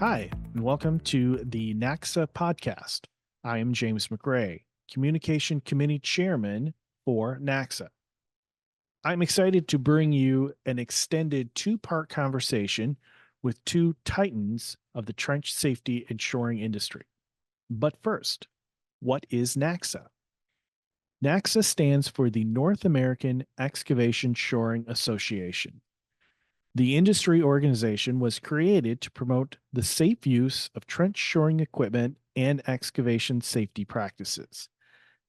Hi, and welcome to the NAXSA podcast. I am James McRae, Communication Committee Chairman for NAXSA. I'm excited to bring you an extended two-part conversation with two titans of the trench safety and shoring industry. But first, what is NAXSA? NAXSA stands for the North American Excavation Shoring Association. The industry organization was created to promote the safe use of trench shoring equipment and excavation safety practices.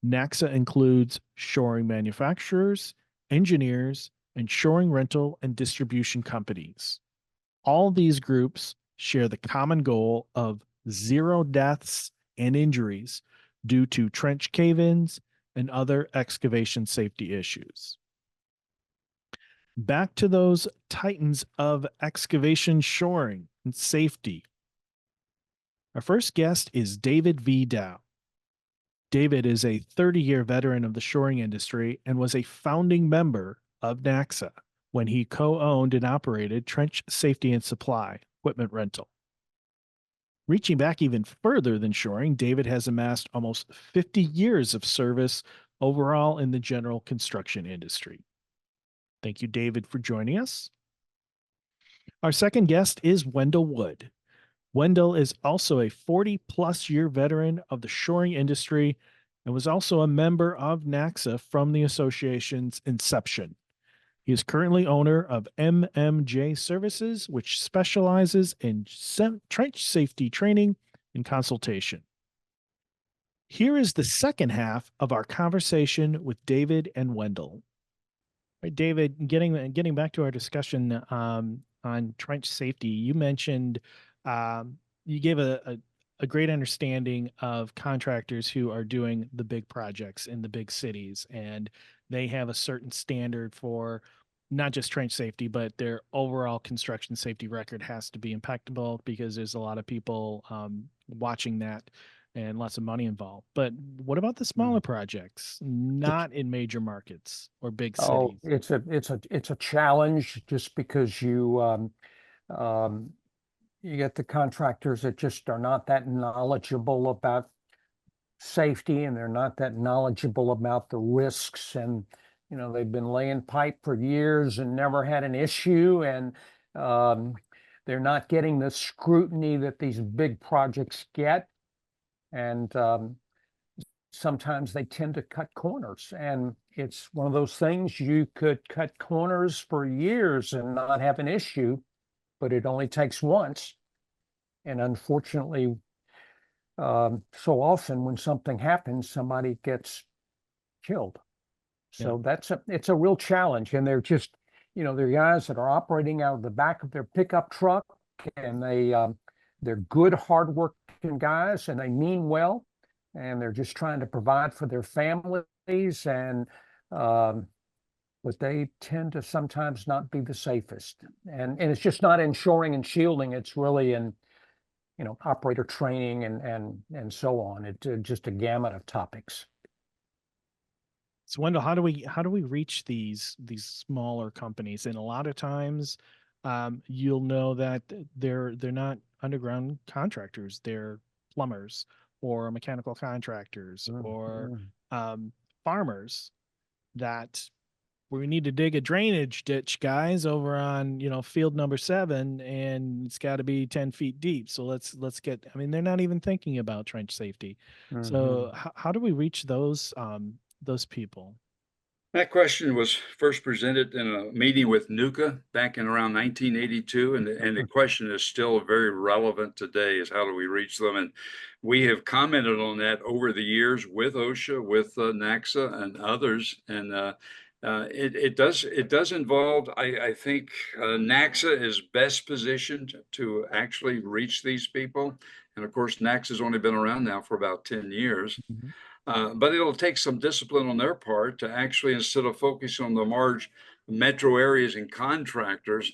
NAXSA includes shoring manufacturers, engineers, and shoring rental and distribution companies. All these groups share the common goal of zero deaths and injuries due to trench cave-ins and other excavation safety issues. Back to those titans of excavation shoring and safety. Our first guest is David V. Dow. David is a 30-year veteran of the shoring industry and was a founding member of NAXSA when he co-owned and operated Trench Safety and Supply equipment rental. Reaching back even further than shoring, David has amassed almost 50 years of service overall in the general construction industry. Thank you, David, for joining us. Our second guest is Wendell Wood. Wendell is also a 40-plus year veteran of the shoring industry and was also a member of NAXSA from the association's inception. He is currently owner of MMJ Services, which specializes in trench safety training and consultation. Here is the second half of our conversation with David and Wendell. Right, David, getting back to our discussion on trench safety, you mentioned you gave a great understanding of contractors who are doing the big projects in the big cities, and they have a certain standard for not just trench safety, but their overall construction safety record has to be impeccable because there's a lot of people watching that and lots of money involved. But what about the smaller projects, not in major markets or big cities? It's a challenge just because you get the contractors that just are not that knowledgeable about safety, and they're not that knowledgeable about the risks, and they've been laying pipe for years and never had an issue, and they're not getting the scrutiny that these big projects get. And sometimes they tend to cut corners, and it's one of those things. You could cut corners for years and not have an issue, but it only takes once. And unfortunately, so often when something happens, somebody gets killed. So it's a real challenge. And they're just, they're guys that are operating out of the back of their pickup truck, and they're good, hardworking guys, and they mean well, and they're just trying to provide for their families, and but they tend to sometimes not be the safest. And it's just not in shoring and shielding; it's really in operator training and so on. It's just a gamut of topics. So Wendell, how do we reach these smaller companies? And a lot of times, you'll know that they're not underground contractors; they're plumbers or mechanical contractors or farmers that we need to dig a drainage ditch, guys, over on field number 7, and it's got to be 10 feet deep. So let's get. I mean, they're not even thinking about trench safety. So how do we reach those people? That question was first presented in a meeting with NUCA back in around 1982, and the question is still very relevant today, is how do we reach them? And we have commented on that over the years with OSHA, with NAXSA and others, and it does involve, I think NAXSA is best positioned to actually reach these people. And of course, NAXSA has only been around now for about 10 years. But it'll take some discipline on their part to actually, instead of focusing on the large metro areas and contractors,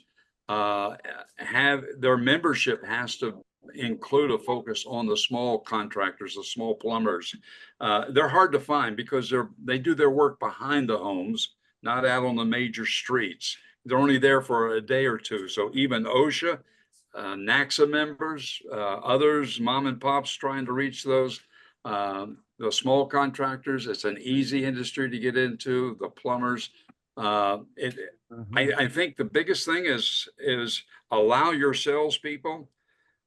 have their membership has to include a focus on the small contractors, the small plumbers. They're hard to find because they do their work behind the homes, not out on the major streets. They're only there for a day or two. So even OSHA NAXSA members, others, mom and pops trying to reach those the small contractors. It's an easy industry to get into. The plumbers. I think the biggest thing is allow your salespeople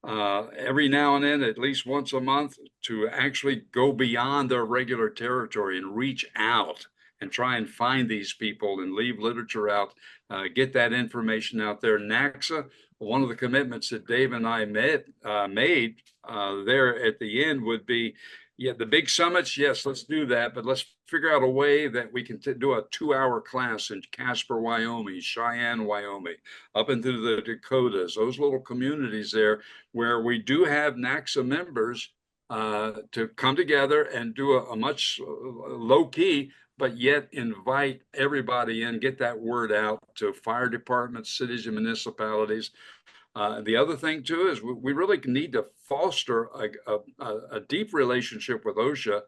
every now and then, at least once a month, to actually go beyond their regular territory and reach out and try and find these people and leave literature out, get that information out there. NAXSA, one of the commitments that Dave and I made there at the end would be, yeah, the big summits, yes, let's do that, but let's figure out a way that we can do a 2-hour class in Casper, Wyoming, Cheyenne, Wyoming, up into the Dakotas, those little communities there where we do have NAXSA members to come together and do a much low key, but yet invite everybody in, get that word out to fire departments, cities, and municipalities. The other thing too is we really need to foster a deep relationship with OSHA,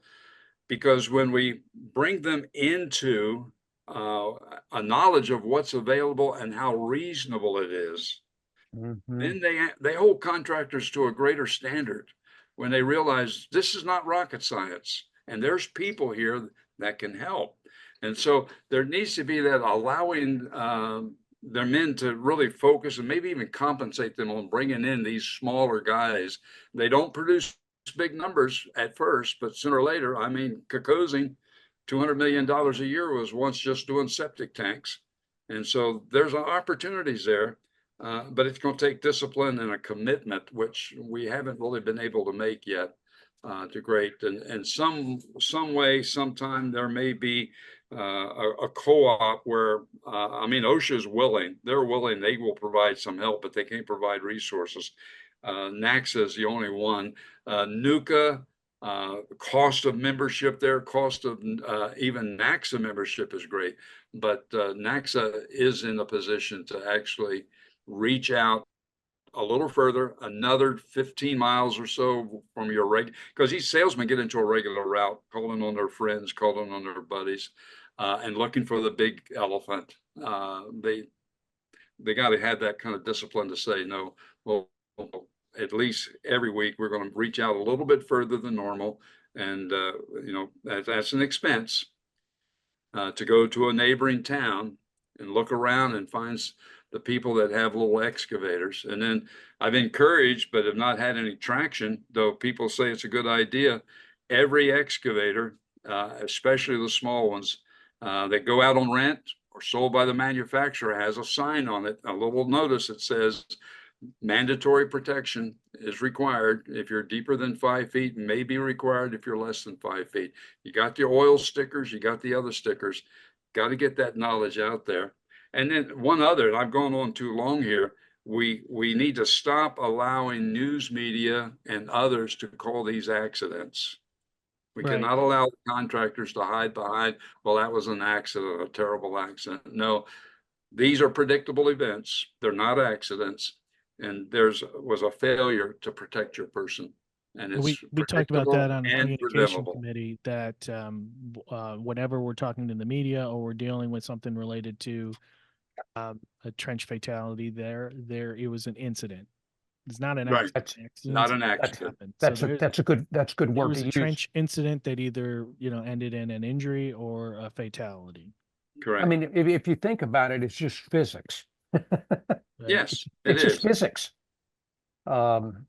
because when we bring them into a knowledge of what's available and how reasonable it is, then they hold contractors to a greater standard when they realize this is not rocket science and there's people here that can help. And so there needs to be that allowing their men to really focus and maybe even compensate them on bringing in these smaller guys. They don't produce big numbers at first, but sooner or later, I mean, Kokosing, $200 million a year was once just doing septic tanks. And so there's opportunities there, but it's going to take discipline and a commitment, which we haven't really been able to make yet to great. And some way, sometime there may be a co-op where, I mean, OSHA is willing, they're willing, they will provide some help, but they can't provide resources. NAXSA is the only one. NUCA, cost of membership there, cost of even NAXSA membership is great, but NAXSA is in a position to actually reach out a little further, another 15 miles or so from your because these salesmen get into a regular route, calling on their friends, calling on their buddies, and looking for the big elephant. They got to have that kind of discipline to say, no, well, at least every week we're going to reach out a little bit further than normal. And, that's an expense to go to a neighboring town and look around and find the people that have little excavators. And then I've encouraged, but have not had any traction, though people say it's a good idea. Every excavator, especially the small ones that go out on rent or sold by the manufacturer, has a sign on it, a little notice that says mandatory protection is required. If you're deeper than 5 feet, may be required if you're less than 5 feet. You got the oil stickers, you got the other stickers, got to get that knowledge out there. And then one other, and I've gone on too long here, we need to stop allowing news media and others to call these accidents. We cannot allow the contractors to hide behind, well, that was an accident, a terrible accident. No, these are predictable events. They're not accidents. And was a failure to protect your person. And it's we talked about that on the communication preventable. committee, that whenever we're talking to the media or we're dealing with something related to a trench fatality, there it was an incident. It's not an Right. accident. Not an accident. That's a good It word was to a use. trench incident that either ended in an injury or a fatality. Correct. I mean, if you think about it, it's just physics. Yes, it's just physics. And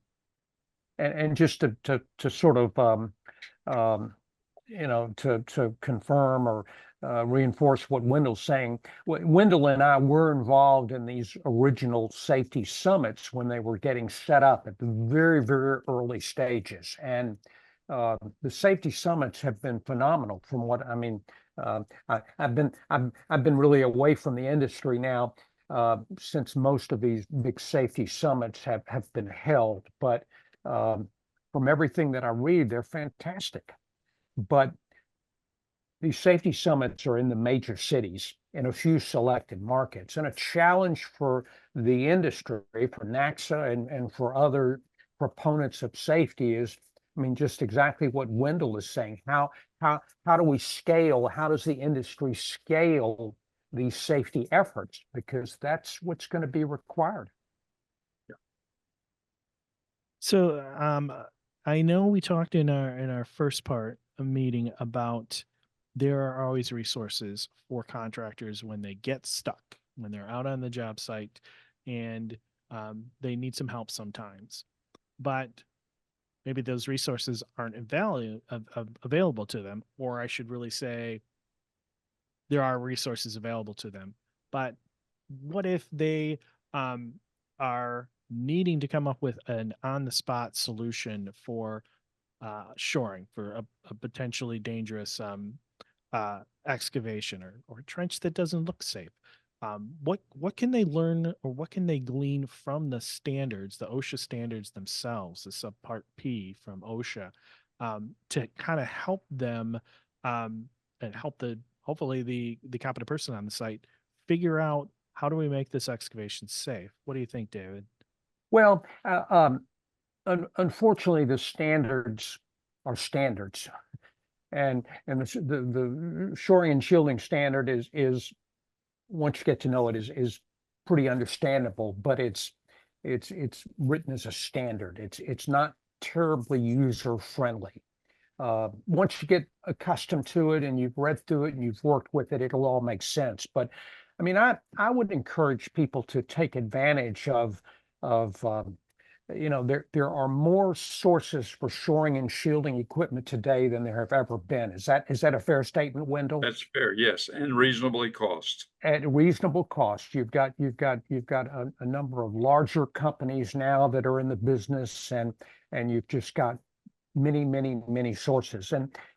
just to sort of to confirm or reinforce what Wendell's saying. Wendell and I were involved in these original safety summits when they were getting set up at the very, very early stages. And the safety summits have been phenomenal from what I mean. I've been really away from the industry now since most of these big safety summits have been held. But from everything that I read, they're fantastic. But these safety summits are in the major cities in a few selected markets, and a challenge for the industry, for NAXSA and for other proponents of safety is, I mean, just exactly what Wendell is saying. How do we scale? How does the industry scale these safety efforts? Because that's what's going to be required. So, I know we talked in our first part of meeting about there are always resources for contractors when they get stuck, when they're out on the job site, and they need some help sometimes. But maybe those resources aren't available to them, or I should really say there are resources available to them. But what if they um, are needing to come up with an on the spot solution for shoring for a potentially dangerous excavation or trench that doesn't look safe? What can they learn or what can they glean from the standards, the OSHA standards themselves, the subpart P from OSHA, to kind of help them and help the hopefully the competent person on the site figure out how do we make this excavation safe? What do you think, David? Well, unfortunately, the standards are standards, and the shoring and shielding standard is once you get to know it is pretty understandable, but it's written as a standard. It's not terribly user friendly. Once you get accustomed to it and you've read through it and you've worked with it, it'll all make sense. But I mean, I would encourage people to take advantage of there are more sources for shoring and shielding equipment today than there have ever been. Is that a fair statement, Wendell? That's fair, yes, and reasonably cost. At a reasonable cost. You've got a number of larger companies now that are in the business, and you've just got many sources,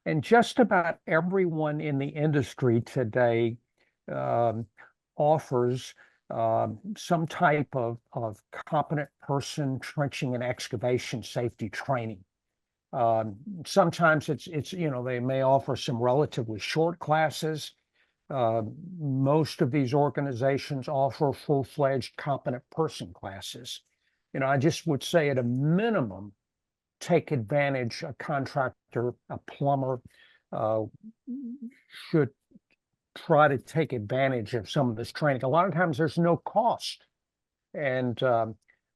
and just about everyone in the industry today um, offers some type of competent person trenching and excavation safety training. Sometimes they may offer some relatively short classes. uh, Most of these organizations offer full-fledged competent person classes. I just would say at a minimum, take advantage, a contractor, a plumber uh, should try to take advantage of some of this training. A lot of times there's no cost, and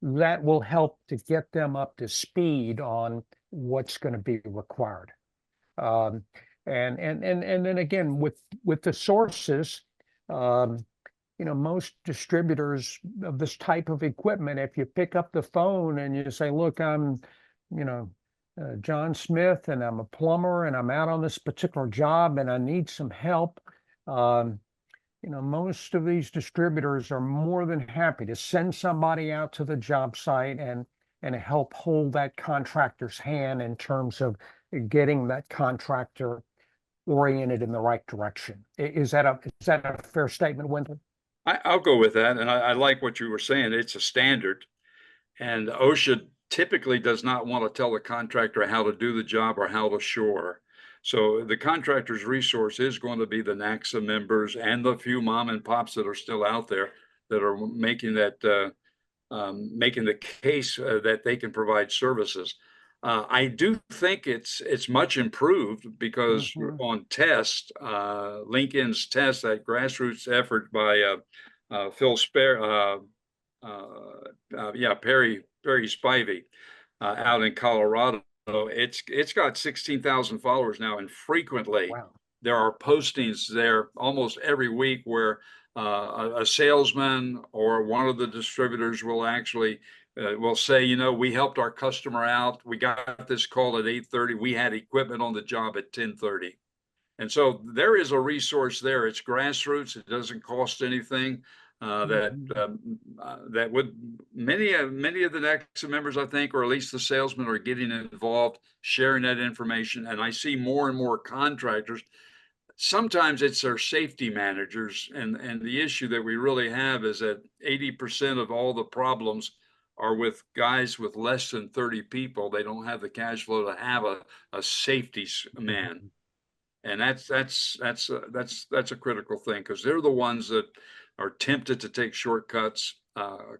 that will help to get them up to speed on what's going to be required. Um, and then again with the sources, um, most distributors of this type of equipment, if you pick up the phone and you say, look, I'm, you know, John Smith, and I'm a plumber, and I'm out on this particular job, and I need some help. Um, most of these distributors are more than happy to send somebody out to the job site and help hold that contractor's hand in terms of getting that contractor oriented in the right direction. Is that a fair statement, Wendell? I'll go with that, and I like what you were saying. It's a standard, and OSHA typically does not want to tell the contractor how to do the job or how to shore. So the contractor's resource is going to be the NAXSA members and the few mom and pops that are still out there that are making the case that they can provide services. I do think it's much improved because Mhm. on test, Lincoln's test, that grassroots effort by Phil Spare, Perry Spivey out in Colorado. It's got 16,000 followers now, and frequently Wow. there are postings there almost every week where a salesman or one of the distributors will actually will say, we helped our customer out. We got this call at 8:30. We had equipment on the job at 10:30. And so there is a resource there. It's grassroots. It doesn't cost anything. Mhm. That would many of the NEXA members, I think, or at least the salesmen, are getting involved, sharing that information. And I see more and more contractors. Sometimes it's their safety managers, and the issue that we really have is that 80% of all the problems are with guys with less than 30 people. They don't have the cash flow to have a safety man, and that's a critical thing because they're the ones that are tempted to take shortcuts,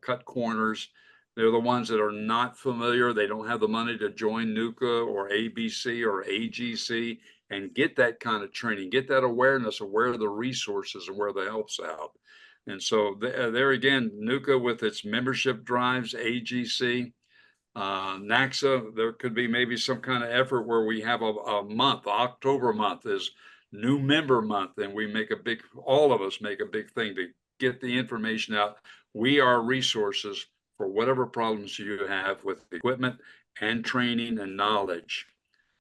cut corners. They're the ones that are not familiar. They don't have the money to join NUCA or ABC or AGC and get that kind of training, get that awareness of where the resources and where the help's out. And so there again, NUCA with its membership drives, AGC, NAXSA, there could be maybe some kind of effort where we have a month. October month is new member month, and we make a big, all of us make a big thing to get the information out. We are resources for whatever problems you have with equipment and training and knowledge.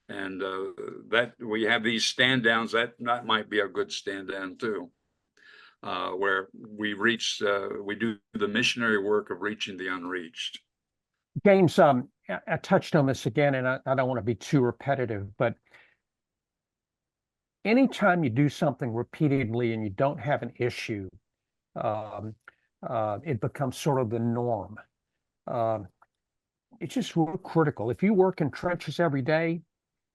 And that we have these stand downs, that might be a good stand down too, where we reach, we do the missionary work of reaching the unreached. James, I touched on this again, and I don't want to be too repetitive, but anytime you do something repeatedly and you don't have an issue, it becomes sort of the norm. It's just real critical. If you work in trenches every day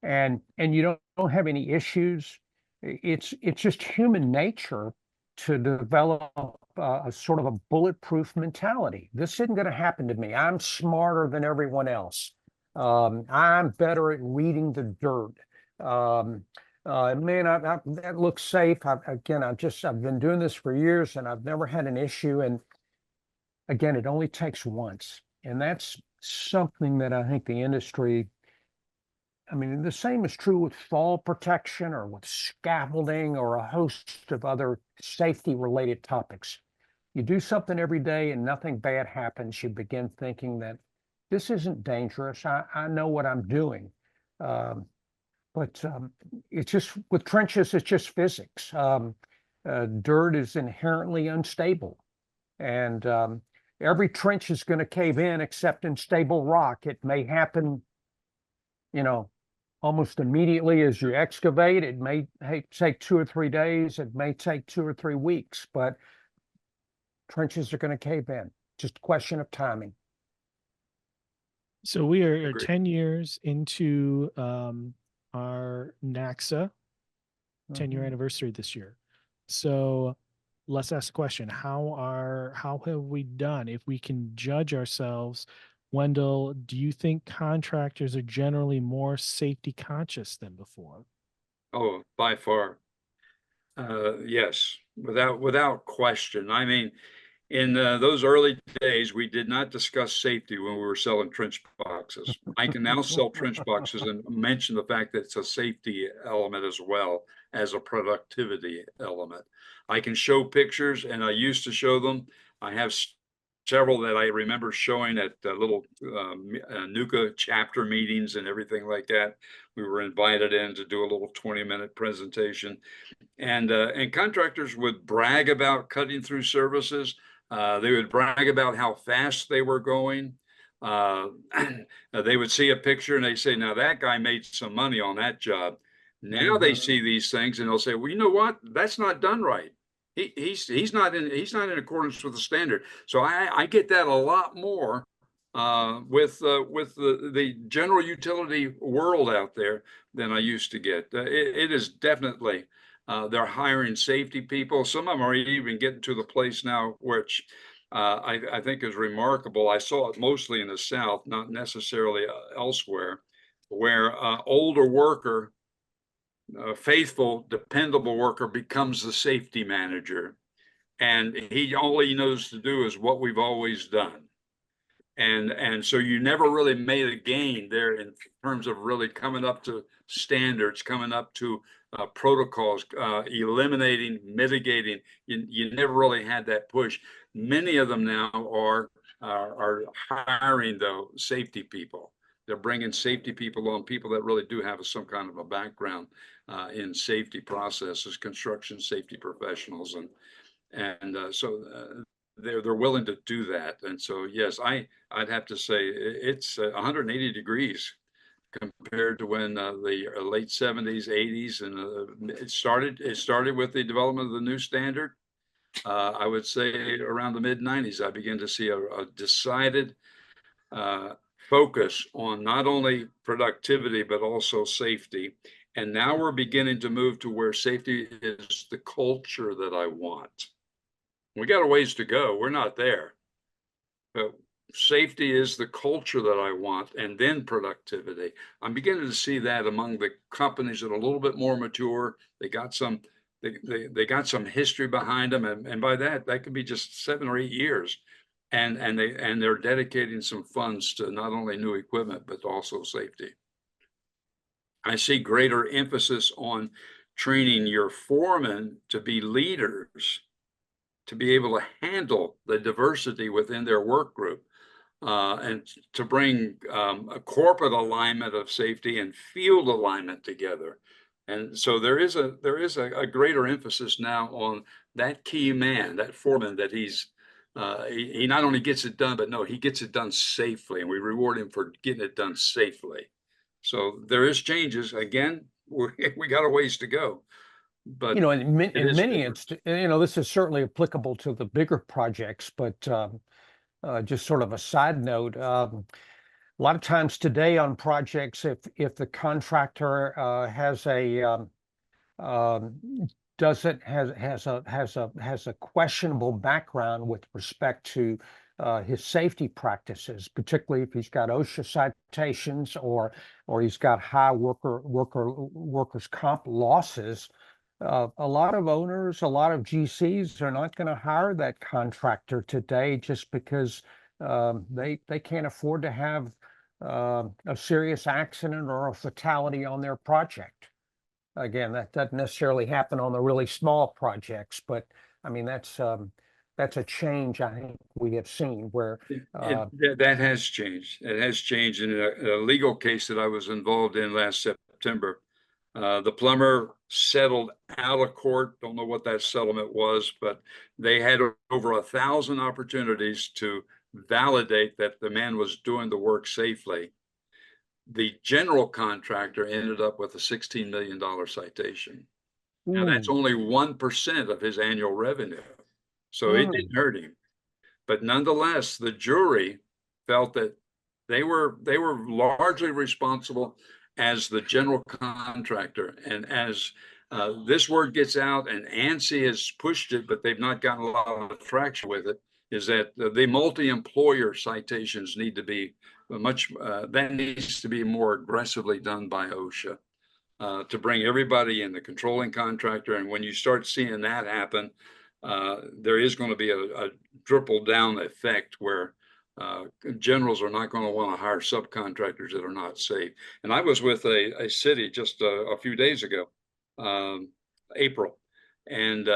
and you don't have any issues, it's just human nature to develop a sort of a bulletproof mentality. This isn't going to happen to me. I'm smarter than everyone else. I'm better at reading the dirt. Man, that looks safe. I've been doing this for years and I've never had an issue. And again, it only takes once. And that's something that I think the industry, I mean, the same is true with fall protection or with scaffolding or a host of other safety related topics. You do something every day and nothing bad happens, you begin thinking that this isn't dangerous. I know what I'm doing. But it's just with trenches, it's just physics. Dirt is inherently unstable. And every trench is going to cave in except in stable rock. It may happen, almost immediately as you excavate. It may take 2 or 3 days. It may take 2 or 3 weeks, but trenches are going to cave in. Just a question of timing. So we are Agreed. 10 years into our NAXSA 10-year anniversary this year. So let's ask the question, how have we done? If we can judge ourselves, Wendell, do you think contractors are generally more safety conscious than before? Oh, by far. Yes, without question. I mean, in those early days, we did not discuss safety when we were selling trench boxes. I can now sell trench boxes and mention the fact that it's a safety element as well as a productivity element. I can show pictures, and I used to show them. I have several that I remember showing at little NUCA chapter meetings and everything like that. We were invited in to do a little 20-minute presentation. And contractors would brag about cutting through services. They would brag about how fast they were going. They would see a picture and they say, now that guy made some money on that job. Now they see these things and they'll say, well, you know what? That's not done right. He's not in accordance with the standard. So I get that a lot more with the general utility world out there than I used to get. It is definitely they're hiring safety people. Some of them are even getting to the place now, which I think is remarkable. I saw it mostly in the South, not necessarily elsewhere, where older worker, faithful, dependable worker becomes the safety manager. And he all he knows to do is what we've always done. And so you never really made a gain there in terms of really coming up to standards, coming up to protocols, eliminating, mitigating. You never really had that push. Many of them now are hiring though safety people. They're bringing safety people on, people that really do have some kind of a background in safety processes, construction safety professionals, and so they're willing to do that. And so yes, I'd have to say it's 180 degrees compared to when the late 70s, 80s, and it started with the development of the new standard. I would say around the mid 90s, I began to see a decided focus on not only productivity, but also safety. And now we're beginning to move to where safety is the culture that I want. We got a ways to go. We're not there. But safety is the culture that I want, and then productivity. I'm beginning to see that among the companies that are a little bit more mature. They got some they got some history behind them, and by that could be just 7 or 8 years. And they're dedicating some funds to not only new equipment, but also safety. I see greater emphasis on training your foremen to be leaders, to be able to handle the diversity within their work group, and to bring a corporate alignment of safety and field alignment together. And so there is a greater emphasis now on that key man, that foreman, that he not only gets it done, but no, he gets it done safely, and we reward him for getting it done safely. So there is changes. Again, we got a ways to go, but In it many is different. instances, this is certainly applicable to the bigger projects, but just sort of a side note, a lot of times today on projects, if the contractor has a questionable background with respect to his safety practices, particularly if he's got OSHA citations or he's got high workers' comp losses. A lot of owners, a lot of GCs are not going to hire that contractor today just because they can't afford to have a serious accident or a fatality on their project. Again, that doesn't necessarily happen on the really small projects, but I mean that's a change I think we have seen where That has changed. It has changed in a legal case that I was involved in last September. The plumber settled out of court. Don't know what that settlement was, but they had over 1,000 opportunities to validate that the man was doing the work safely. The general contractor ended up with a $16 million citation. Now that's only 1% of his annual revenue. So it didn't hurt him. But nonetheless, the jury felt that they were largely responsible as the general contractor. And as this word gets out, and ANSI has pushed it, but they've not gotten a lot of traction with it, is that the multi-employer citations need to be that needs to be more aggressively done by OSHA to bring everybody in, the controlling contractor. And when you start seeing that happen, there is going to be a trickle down effect where generals are not going to want to hire subcontractors that are not safe. And I was with a city just a few days ago, April, and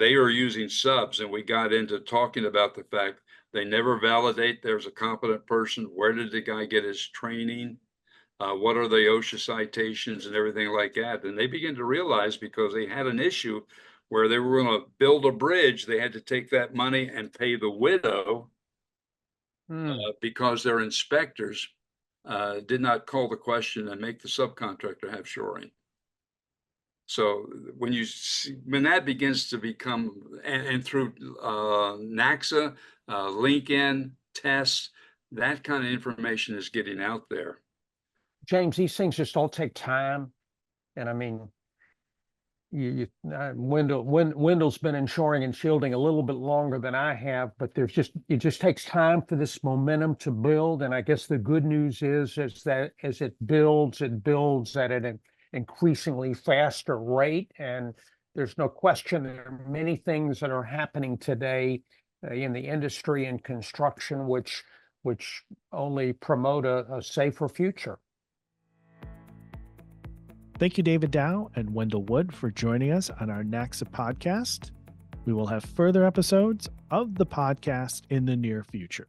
they are using subs, and we got into talking about the fact they never validate there's a competent person. Where did the guy get his training? What are the OSHA citations and everything like that? And they began to realize, because they had an issue where they were going to build a bridge, they had to take that money and pay the widow because their inspectors did not call the question and make the subcontractor have shoring. So when that begins to become, and through NAXSA, LinkedIn tests, that kind of information is getting out there. James, these things just all take time. And I mean, Wendell's been in shoring and shielding a little bit longer than I have, but it just takes time for this momentum to build. And I guess the good news is that as it builds at an increasingly faster rate. And there's no question there are many things that are happening today in the industry and construction, which only promote a safer future. Thank you, David Dow and Wendell Wood, for joining us on our NAXSA podcast. We will have further episodes of the podcast in the near future.